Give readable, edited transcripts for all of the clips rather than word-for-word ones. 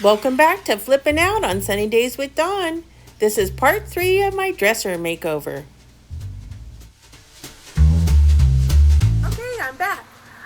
Welcome back to Flipping Out on Sunny Days with Dawn. This is part 3 of my dresser makeover. Okay, I'm back.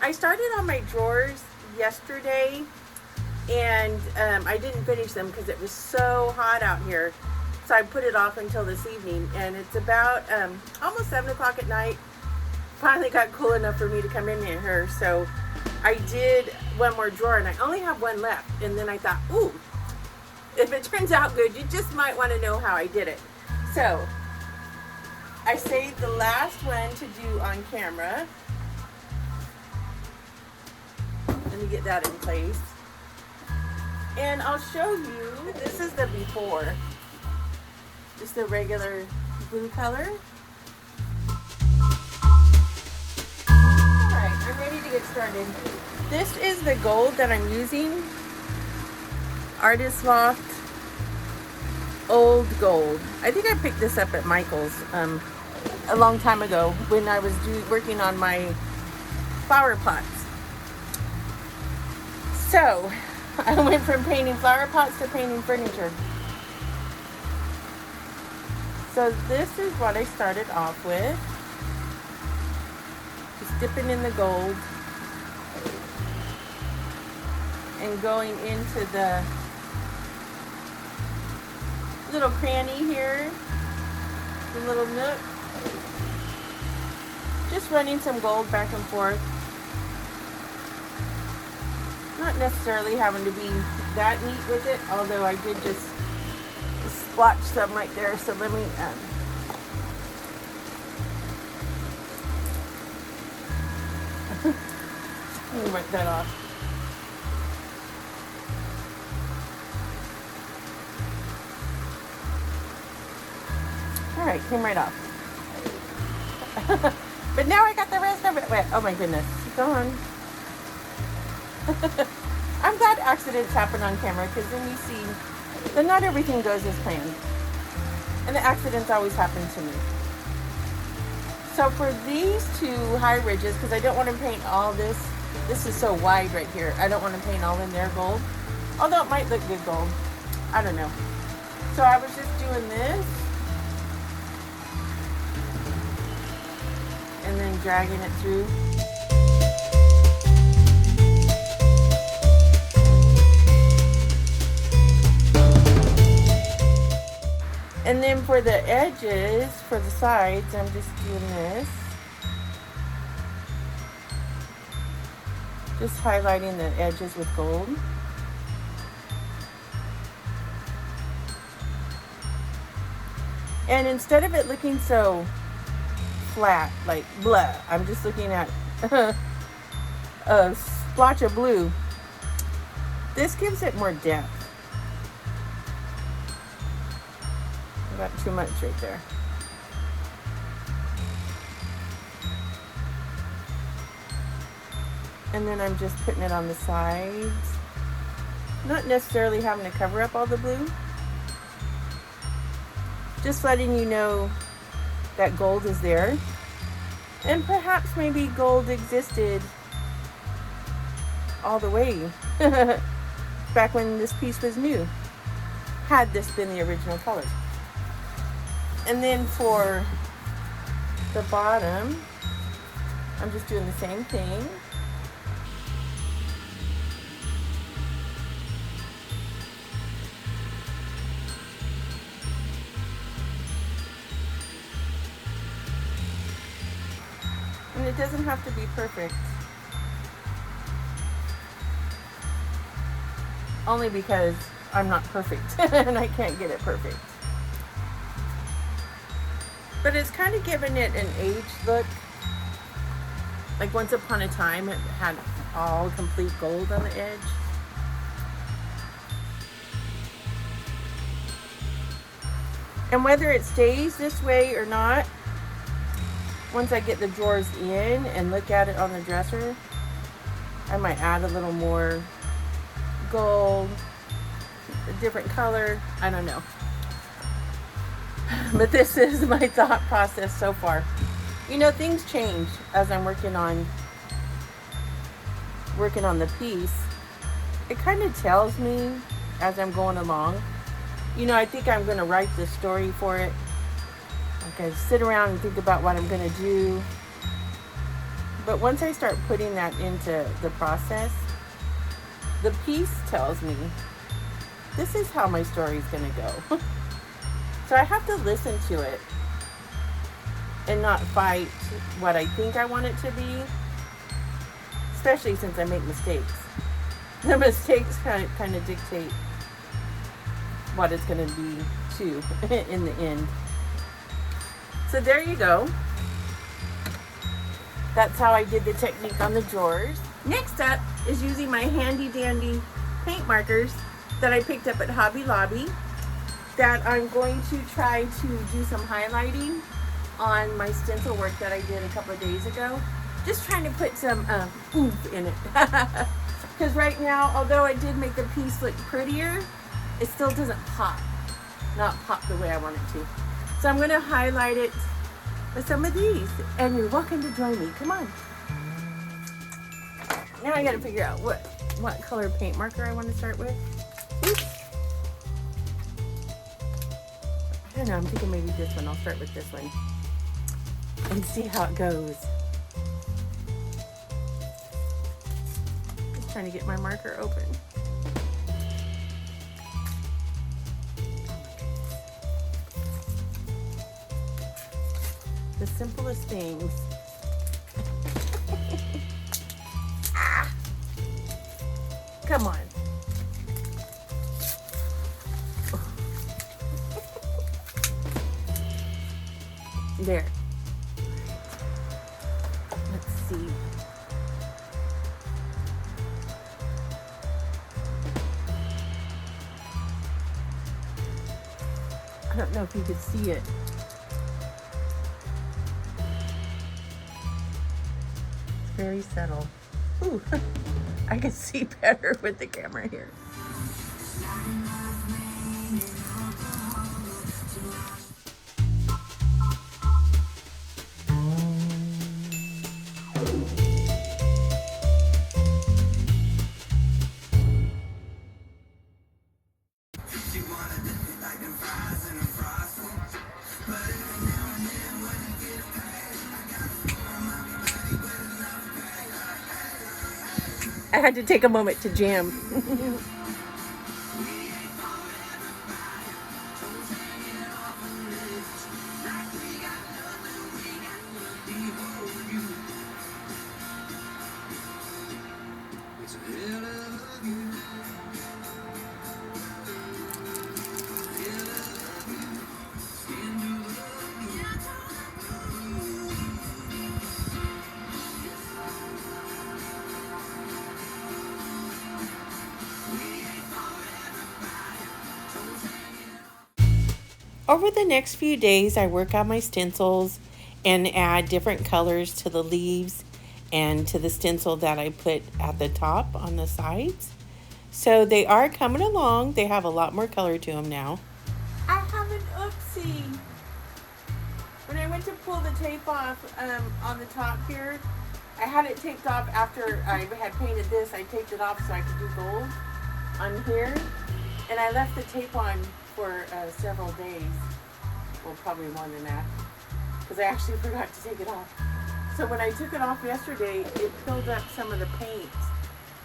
I started on my drawers yesterday and I didn't finish them because it was so hot out here. So I put it off until this evening, and it's about almost 7 o'clock at night. Finally got cool enough for me to come in here, so I did one more drawer and I only have one left. And then I thought, ooh, if it turns out good, you just might want to know how I did it. So I saved the last one to do on camera. Let me get that in place. And I'll show you, this is the before. Just the regular blue color. Alright, I'm ready to get started. This is the gold that I'm using. Artist Loft Old Gold. I think I picked this up at Michael's a long time ago when I was working on my flower pots. So, I went from painting flower pots to painting furniture. So this is what I started off with. Just dipping in the gold and going into the little cranny here, the little nook. Just running some gold back and forth. Not necessarily having to be that neat with it, although I did just splotch some right there. So let me wipe that off. All right, came right off. But now I got the rest of it wet. Oh my goodness, it's gone. I'm glad accidents happen on camera, because then you see that not everything goes as planned. And the accidents always happen to me. So for these two high ridges, because I don't want to paint all this is so wide right here. I don't want to paint all in there gold. Although it might look good gold. I don't know. So I was just doing this. And then dragging it through. And then for the edges, for the sides, I'm just doing this. Just highlighting the edges with gold. And instead of it looking so flat, like blah, I'm just looking at a splotch of blue. This gives it more depth. Got too much right there. And then I'm just putting it on the sides. Not necessarily having to cover up all the blue. Just letting you know that gold is there. And perhaps maybe gold existed all the way back when this piece was new, had this been the original color. And then for the bottom, I'm just doing the same thing. And it doesn't have to be perfect. Only because I'm not perfect and I can't get it perfect. But it's kind of given it an aged look. Like once upon a time, it had all complete gold on the edge. And whether it stays this way or not, once I get the drawers in and look at it on the dresser, I might add a little more gold, a different color, I don't know. But this is my thought process so far. You know, things change as I'm working on the piece. It kind of tells me as I'm going along. You know, I think I'm going to write the story for it. Like I sit around and think about what I'm going to do. But once I start putting that into the process, the piece tells me this is how my story is going to go. So I have to listen to it and not fight what I think I want it to be, especially since I make mistakes. The mistakes kind of dictate what it's going to be too in the end. So there you go. That's how I did the technique on the drawers. Next up is using my handy dandy paint markers that I picked up at Hobby Lobby, that I'm going to try to do some highlighting on my stencil work that I did a couple of days ago. Just trying to put some oomph in it. Because right now, although it did make the piece look prettier, it still doesn't pop. Not pop the way I want it to. So I'm going to highlight it with some of these. And you're welcome to join me. Come on. Now I got to figure out what color paint marker I want to start with. Oops. I don't know. I'm thinking maybe this one. I'll start with this one. And see how it goes. Just trying to get my marker open. The simplest things. Ah. Come on. There. Let's see. I don't know if you could see it. Very subtle. Ooh, I can see better with the camera here. I had to take a moment to jam. Over the next few days, I work on my stencils and add different colors to the leaves and to the stencil that I put at the top on the sides. So they are coming along. They have a lot more color to them now. I have an oopsie. When I went to pull the tape off on the top here, I had it taped off after I had painted this. I taped it off so I could do gold on here. And I left the tape on for several days. Well, probably more than that. Because I actually forgot to take it off. So when I took it off yesterday, it filled up some of the paint.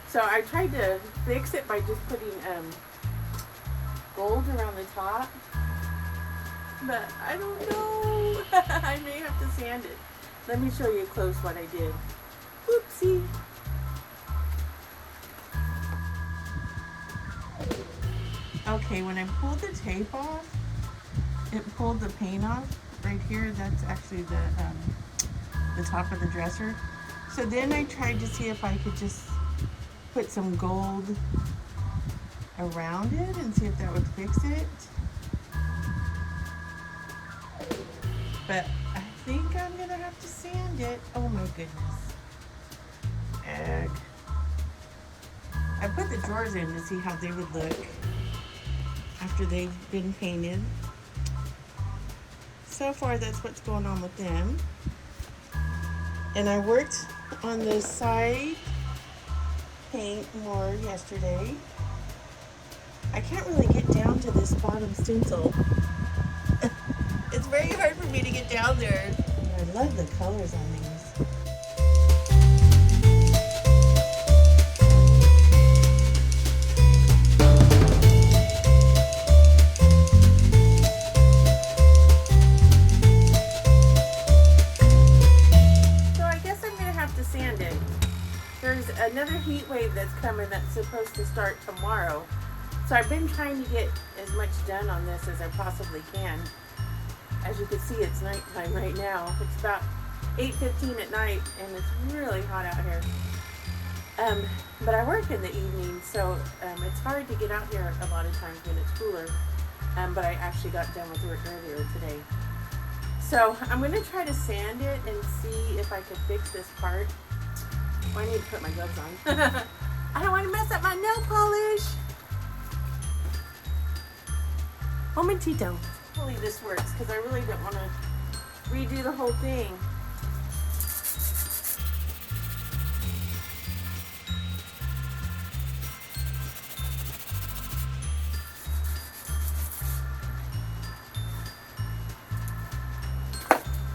So I tried to fix it by just putting gold around the top. But I don't know. I may have to sand it. Let me show you close what I did. Oopsie. Okay, when I pulled the tape off, it pulled the paint off right here. That's actually the top of the dresser. So then I tried to see if I could just put some gold around it and see if that would fix it. But I think I'm gonna have to sand it. Oh my goodness. Ugh. I put the drawers in to see how they would look after they've been painted. So far, that's what's going on with them. And I worked on the side paint more yesterday. I can't really get down to this bottom stencil. It's very hard for me to get down there. I love the colors on these. So I guess I'm going to have to sand it. There's another heat wave that's coming that's supposed to start tomorrow. So I've been trying to get as much done on this as I possibly can. As you can see, it's nighttime right now. It's about 8:15 at night and it's really hot out here. But I work in the evening, so it's hard to get out here a lot of times when it's cooler. But I actually got done with work earlier today. So I'm going to try to sand it and see if I can fix this part. Oh, I need to put my gloves on. I don't want to mess up my nail polish. Momentito. Hopefully this works because I really don't want to redo the whole thing.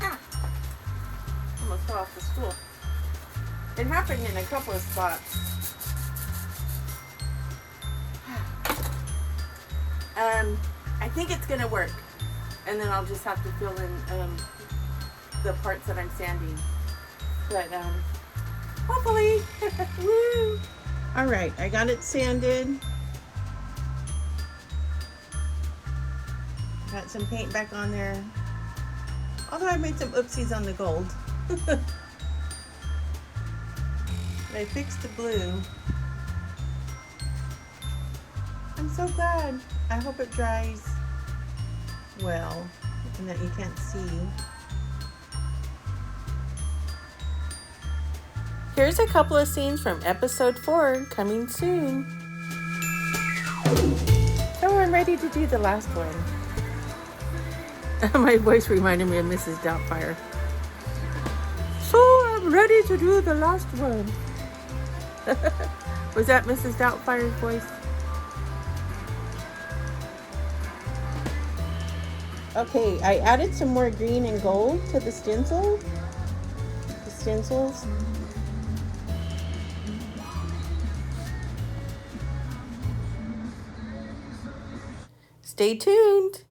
Ah! Almost fell off the stool. It happened in a couple of spots. I think it's gonna work, and then I'll just have to fill in the parts that I'm sanding. But hopefully, woo! All right, I got it sanded. Got some paint back on there. Although I made some oopsies on the gold. But I fixed the blue. I'm so glad. I hope it dries well and that you can't see. Here's a couple of scenes from episode 4 coming soon. So I'm ready to do the last one. My voice reminded me of Mrs. Doubtfire. So I'm ready to do the last one. Was that Mrs. Doubtfire's voice? Okay, I added some more green and gold to the stencils. Stay tuned.